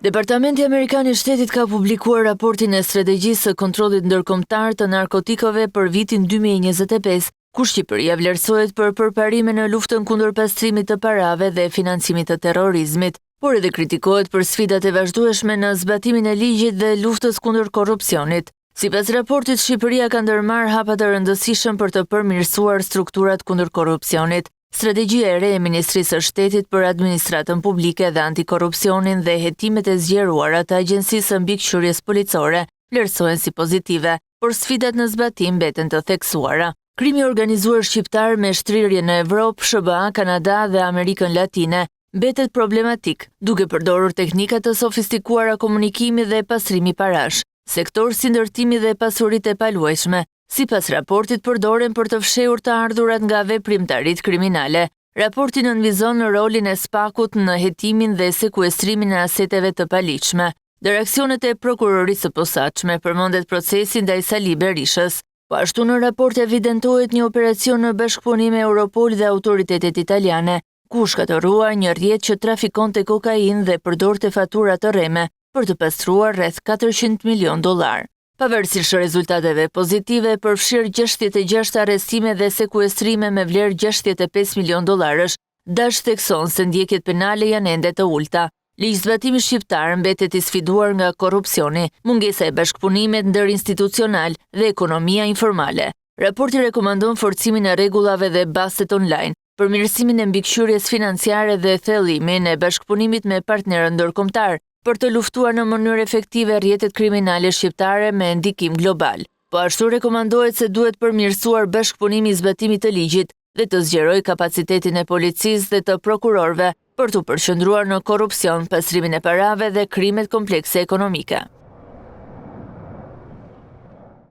Departamenti Amerikan i Shtetit ka publikuar raportin e strategjisë së kontrollit ndërkombëtar të narkotikave për vitin 2025, ku Shqipëria vlerësohet për përparime në luftën kundër pastrimit të parave dhe financimit të terrorizmit, por edhe kritikohet për sfidat e vazhdueshme në zbatimin e ligjit dhe luftës kundër korrupsionit. Sipas raportit, Shqipëria ka ndërmarrë hapa të rëndësishëm për të përmirësuar strukturat kundër korrupsionit. Strategjia e re e Ministrisë së Shtetit për Administratën Publike dhe Antikorrupsionin dhe hetimet e zgjeruara të Agjencisë së Mbikëqyrjes Policore vlerësohen si pozitive, por sfidat në zbatim mbeten të theksuara. Krimi organizuar shqiptar me shtrirje në Evropë, SBA, Kanada dhe Amerikën Latine mbetet problematik, duke përdorur teknika të sofistikuara komunikimi dhe pastrimi parash, sektor si ndërtimi dhe pasuritë e paluajshme. Sipas raportit përdoren për të fshehur të ardhurat nga veprimtaritë kriminale. Raporti nënvizon në rolin e SPAK-ut në hetimin dhe sekuestrimin e aseteve të paligjshme. Ndër aksionet e prokurorisë së posaçme përmendet procesi ndaj Sali Berishës. Po ashtu në raport evidentohet një operacion në bashkëpunim me Europol dhe autoritetet italiane, ku shkatërruar një rrjet që trafikonte kokainë dhe përdorte fatura të rreme për të pastruar rreth $400 milion. Pavarësisht rezultateve pozitive, përfshirë 66 arrestime dhe sekuestrime me vlerë $65 milion, Dash thekson se ndjekjet penale janë ende të ulta. Ligjzbatimi shqiptar mbetet I sfiduar nga korrupsioni, mungesa e bashkëpunimit ndërinstitucional dhe ekonomia informale. Raporti rekomandon forcimin e rregullave dhe bastet online, përmirësimin e mbikëqyrjes financiare dhe thellimin e bashkëpunimit me partnerë ndërkombëtar, për të luftuar në mënyrë efektive rrjetet kriminale shqiptare me ndikim global. Po ashtu rekomandohet se duhet përmirësuar bashkëpunimi I zbatimit të ligjit dhe të zgjerojë kapacitetin e policisë dhe të prokurorëve për të përqendruar në korrupsion, pastrimin e parave dhe krimet komplekse ekonomike.